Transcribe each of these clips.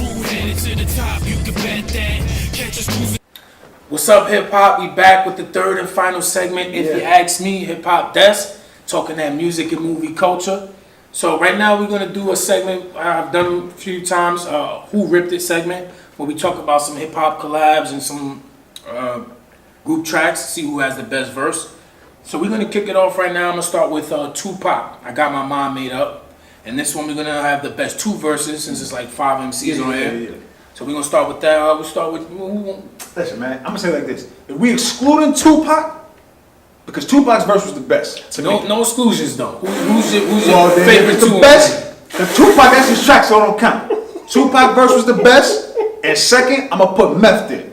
crew headed to the top, you can bet that. Catch us cruising. What's up, hip hop? We back with the third and final segment. If you ask me, hip hop desk, talking that music and movie culture. So right now we're gonna do a segment I've done a few times, Who Ripped It segment, where we talk about some hip hop collabs and some group tracks, see who has the best verse. So we're gonna kick it off right now. I'm gonna start with Tupac. I got my mind made up, and this one we're gonna have the best two verses since it's like 5 MCs on here. Yeah. So we're gonna start with that. We'll start with Listen, man, I'm gonna say it like this: if we excluding Tupac, because Tupac's verse was the best. no exclusions though. Who's your Then favorite it's the two? best. The Tupac, that's his track, so it don't count. Tupac verse was the best, and second, I'm gonna put Meth there.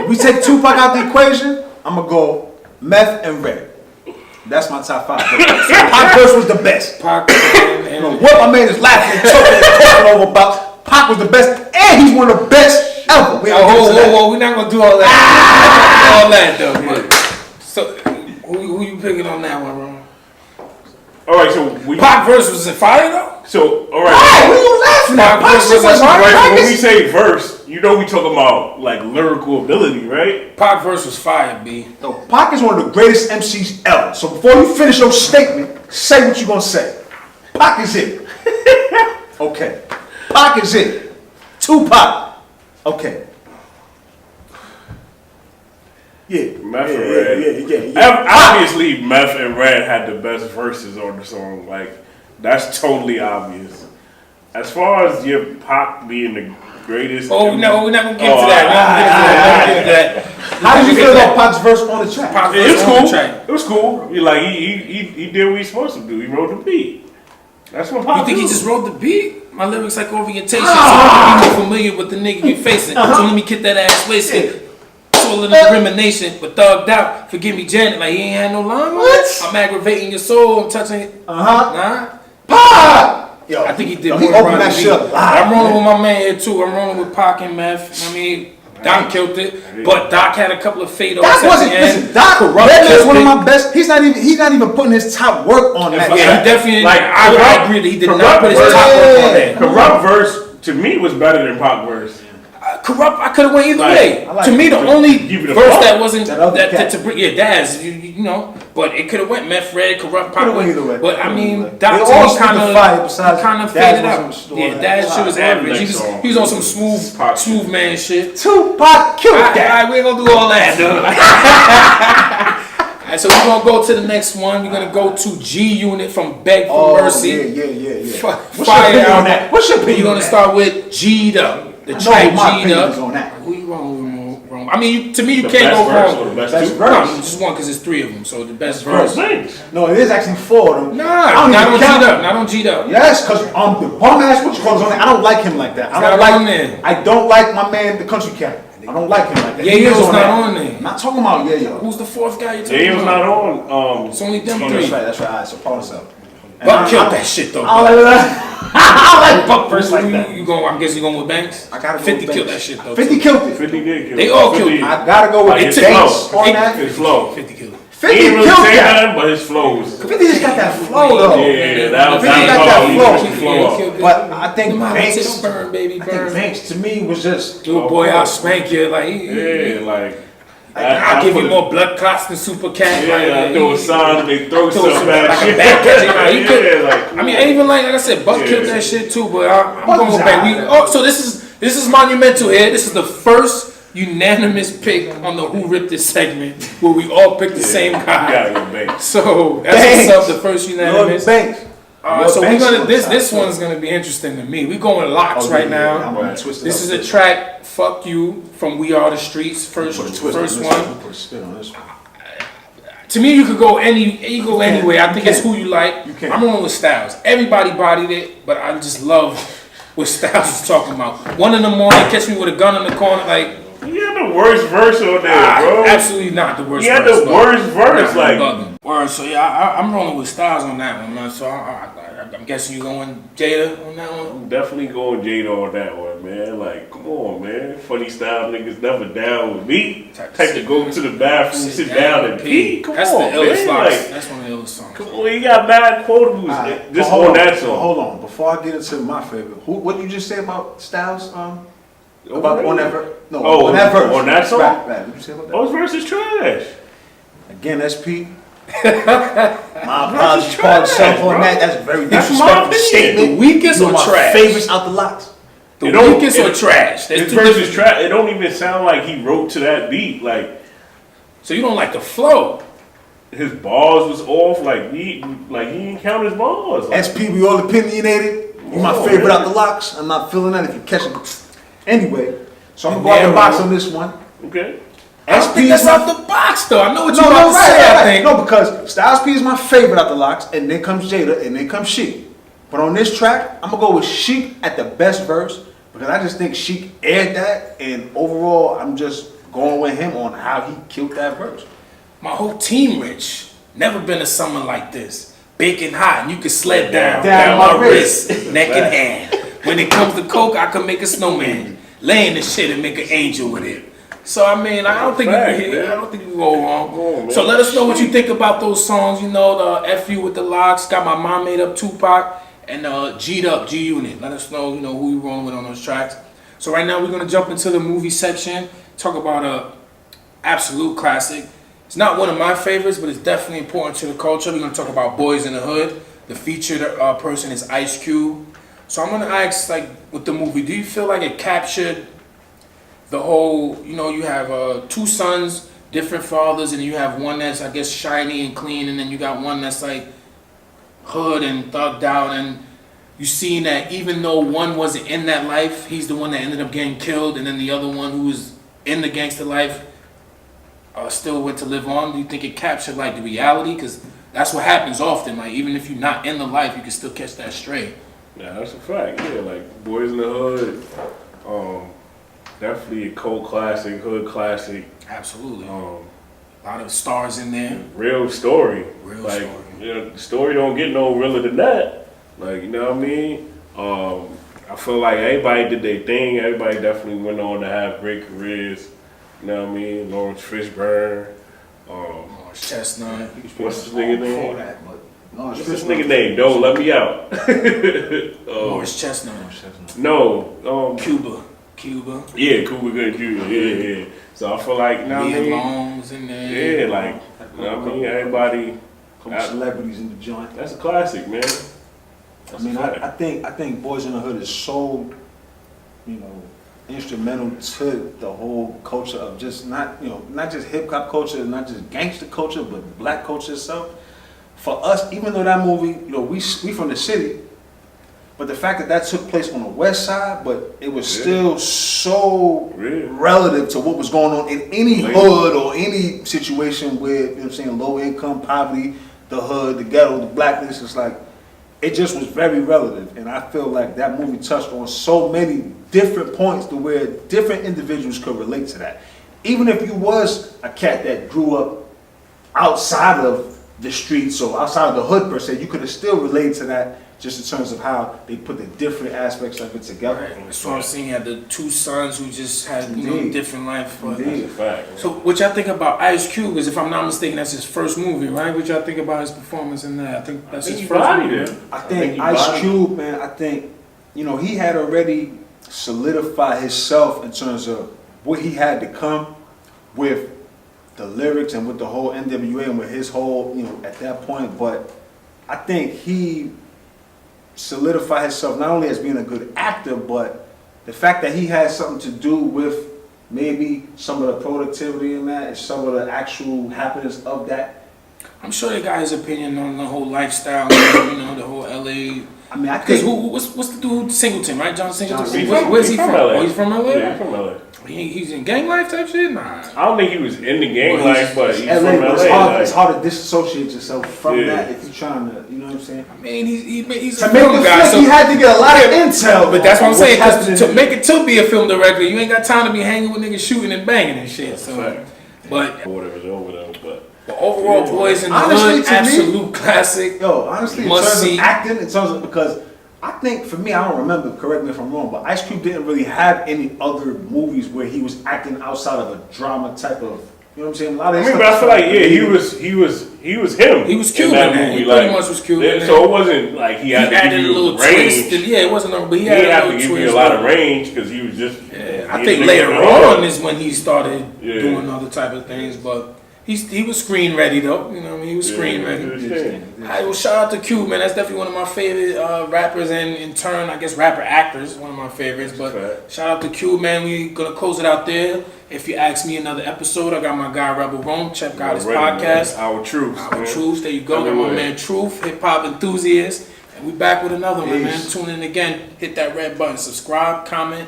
If we take Tupac out the equation, I'm gonna go Meth and Red. That's my top 5. Pac verse was the best. Pac and What my man is laughing and talking over about. Pac was the best, and he's one of the best ever. Whoa, we're not gonna do all that. All that though. But, so who you picking on that one, bro? All right, so Pac verse was in fire though. So all right. Why? What are you laughing at? Pac verse was Right, when we say verse, you know we talking about like lyrical ability, right? Pac verse was fire, B. No, Pac is one of the greatest MCs ever. So before you finish your statement, say what you gonna say. Pac is it. Okay. Pac is it. Tupac. Okay. Yeah. Meth and Red. Yeah. Obviously, Meth and Red had the best verses on the song. Like, that's totally obvious. As far as your Pac being the greatest. Oh no, we're not gonna get to that. How did you feel about Pac's verse on the track? Pac It verse was on the cool. track. It was cool. He did what he's supposed to do. He wrote the beat. That's what Pac You think do. he just wrote the beat? My lyrics like orientation, so I'm more familiar with the nigga you facing. So let me get that ass wasted. Full of discrimination, but thugged out. Forgive me, Janet. Like he ain't had no line. What? I'm aggravating your soul. I'm touching it. Nah. Pac! Yo, I think he did. Yo, more he opened around that the shit beat. up live. I'm rolling with my man here too. I'm rolling with Pac and Meth. I mean, Doc killed it, but Doc had a couple of fade-offs. That wasn't. Listen, Doc Redman's one of my best. He's not even putting his top work on that. Yeah, he definitely. Like, I agree that he did not put his top work on that. Corrupt verse to me was better than Pac verse. Corrupt, I could have went either Like, way. I like To me, the only give it a verse fuck. that wasn't That other cat. to bring, Daz, you know, but it could have went Meth, Red, Corrupt, Pac. Could've went either way. But I mean, They Doc all to me spit the fire besides kind of Daz faded out. wasn't Yeah, doing Daz that. shit was Nah, average. next song. He was on some smooth man shit. Tupac killed that. Alright, we ain't gonna do all that, dude. Alright, so we're gonna go to the next one. We're gonna go to G Unit from Beg for Mercy. Yeah. What's Fire your opinion on album. that? What's your We're opinion gonna on that? start with G'd Up. The I know track my G'd opinion Up. is on that. Who you wrong? I mean, to me, you The can't best go verse or wrong. the best Best two? verse. No, just one because it's 3 of them. So the best Verse verse. things. No, it is actually 4 of them. Nah, I don't not even on count. G'd Up. Not on G'd Up. Yes, because the bum ass what you call is on there. I don't like him like that. I not don't like. on there. I don't like my man, the country cat. I don't like him like that. He Yayo's is not that. on there. I'm not talking about Yayo. Who's the fourth guy you're talking Yeah, he was about? not on. It's only them That's 3. right. That's right. All right, so pause yourself. Buck killed that shit though. I don't like that. I like Buck verse like that. You going? I'm guessing you going with Banks. I gotta go 50 with killed Banks. that shit though. 50 too. killed it. 50 did kill. They all 50 killed. I gotta go with Like, the it's Banks flow. on that. His flow. 50 killed. 50 He didn't really killed say that. nothing, but his flow was. 50 just got that flow though. Yeah, that was 50 got all. that He flow. was flow. But I think Banks. burn, baby, I think burn. Banks to me was just. Little boy, I'll spank you. Like, Yeah, like. I'll give you put- more blood clots than Super Cat. Yeah, I throw a sign and they throw Throw some some- back. like a back catch. Like, he could- Yeah, like. I mean, ain't even like I said, Buck Yeah. killed that shit too. But I'm Buck going is back. out. So this is monumental here. This is the first unanimous pick on the Who Ripped It segment where we all picked the same You guy. gotta go Banks. So that's Banks. what's up. The first unanimous. Banks. So we're Banks gonna on this top. one's gonna be interesting to me. We're going locks right now. I'm gonna twist it This up. is a track, Fuck You, from We Are the Streets, first Put a twist on first this one. Put a spin on this one. To me, you could go anyway. I think You it's can. who you like. You can. I'm rolling with Styles. Everybody bodied it, but I just love what Styles is talking about. 1 in the morning, catch me with a gun in the corner, like. He had the worst verse on there, bro. Absolutely not the worst. He had verse, the bro. worst verse, Nah, like. bugging. Word, so yeah, I'm rolling with Styles on that one, man. So I I'm guessing you going Jada on that one? I'm definitely going Jada on that one, man. Like, come on, man. Funny style niggas never down with me. Take to go to the bathroom, sit down and pee. Come That's on, the illest man. song. Like, That's one of the illest songs. come on, you got mad quotables. Alright, Just hold on that song. Hold on, before I get into my favorite, what did you just say about Styles? About on that verse? No, on that verse. On that song? Right. What did you say about that? Oh, his verse is trash. Again, SP. My apologies, Paul self on that. That's a very That's my disrespectful opinion. statement. The weakest You or know my trash? favorites out the locks. The It don't- weakest or trash? There's His two verse is different- trash. It don't even sound like he wrote to that beat. Like, So you don't like the flow? his bars was off. Like he didn't count his bars. Like, SP, we all opinionated. You my Oh, favorite man. out the locks. I'm not feeling that if you catch it. Anyway, so I'm gonna go out the box on this one. okay. I don't think that's out the box though. I know what you're No, about to say. I right. think. No, because Styles P is my favorite out the locks, and then comes Jada, and then comes Sheik. But on this track, I'm gonna go with Sheik at the best verse because I just think Sheik aired that, and overall, I'm just going with him on how he killed that verse. My whole team rich. Never been a summer like this. Baking hot, and you can sled down my my wrist. wrist, neck and hand. When it comes to coke, I can make a snowman. Laying the shit and make an angel with it. So I mean, I don't think you can go wrong. So let us know what you think about those songs. You know, the F U with the locks. Got my mom made up Tupac and G'd up G Unit. Let us know, who you rolling with on those tracks. So right now we're gonna jump into the movie section. Talk about a absolute classic. It's not one of my favorites, but it's definitely important to the culture. We're gonna talk about Boyz N The Hood. The featured person is Ice Cube. So I'm gonna ask, like, with the movie, do you feel like it captured the whole, you have two sons, different fathers, and you have one that's, I guess, shiny and clean, and then you got one that's like hood and thugged out, and you seen that even though one wasn't in that life, he's the one that ended up getting killed, and then the other one who was in the gangster life still went to live on. Do you think it captured like the reality? Because that's what happens often. Like, even if you're not in the life, you can still catch that stray. Yeah, that's a fact. Yeah, like Boyz N The Hood, definitely a cult classic, hood classic. Absolutely. A lot of stars in there. Real story. Real like, story. The story don't get no realer than that. Like, you know what I mean? I feel like everybody did their thing. Everybody definitely went on to have great careers. You know what I mean? Lawrence Fishburne. Morris Chestnut. What's this nigga name? What's What's this nigga name? Don't let me out. Morris Chestnut. No. Cuba. Yeah, Cuba Good Cuba. Yeah. So I feel like, you know what I Mia mean? Long's in there. Yeah, like, you know what I mean? Everybody. Couple celebrities in the joint. That's a classic, man. I mean, I think Boyz N The Hood is so, instrumental to the whole culture of just not just hip hop culture, not just gangster culture, but black culture itself. For us, even though that movie, we from the city, but the fact that took place on the west side, but it was still so relative to what was going on in any hood or any situation with, low income, poverty, the hood, the ghetto, the blackness. It's like, it just was very relative, and I feel like that movie touched on so many different points to where different individuals could relate to that. Even if you was a cat that grew up outside of the streets or outside of the hood per se, you could have still related to that just in terms of how they put the different aspects of it together. Right. That's what I'm seeing. You had the two sons who just had Indeed. different life. But Indeed. Fact. so what y'all think about Ice Cube? Because if I'm not mistaken, that's his first movie, right? What y'all think about his performance in that? I think that's his he first bodied movie. it. I think Ice Cube, man, he had already solidified himself in terms of what he had to come with the lyrics and with the whole NWA and with his whole, at that point. But I think he solidified himself not only as being a good actor, but the fact that he had something to do with maybe some of the productivity in that and some of the actual happiness of that. I'm sure they got his opinion on the whole lifestyle, the whole LA. I mean, I Because think what's the dude, Singleton, right? John Singleton. John Where's he from? LA. Oh, he's from LA? Yeah, he's from LA. He's in gang life type shit? Nah. I don't think he was in the gang Well, life, but he's LA, from but LA. it's hard to disassociate yourself from Yeah. that if you're trying to, you know what I'm saying? I mean, he's To a make film the guy, flick, so he had to get a lot of intel. but that's what I'm on saying. what's 'Cause happening to in- make it to be a film director, you ain't got time to be hanging with niggas shooting and banging and shit. So, Fact. but Whatever's over them, but But overall, Boyz N The Honestly, Hood, to me- absolute classic. Yo, honestly, in Must terms see. of acting, in terms of, because I think for me, I don't remember, correct me if I'm wrong, but Ice Cube didn't really have any other movies where he was acting outside of a drama type of, you know what I'm saying? A lot of I his mean, stuff but I feel like was- he was him. He was Cuban in that in that. movie. He pretty much was Cuban in So that. it wasn't like he He had to give added a you little range. twist. And, yeah, it wasn't, but he He had didn't a have to little give twist. you a lot of range because he was just. Yeah, he I think was later making it on is when he started Yeah. doing other type of things, but he was screen ready though. You know what I mean? He was screen ready. All right, well, shout out to Cube, man. That's definitely one of my favorite rappers, and in turn, I guess rapper actors, one of my favorites. But Fact. shout out to Cube, man. We gonna close it out there. If you ask me another episode, I got my guy Rebel Rome. Check out his podcast. Our Truth. Our Truth. There you go. Got my man Truth, hip hop enthusiast, and we back with another one, man. Peace. Tune in again. Hit that red button. Subscribe, comment.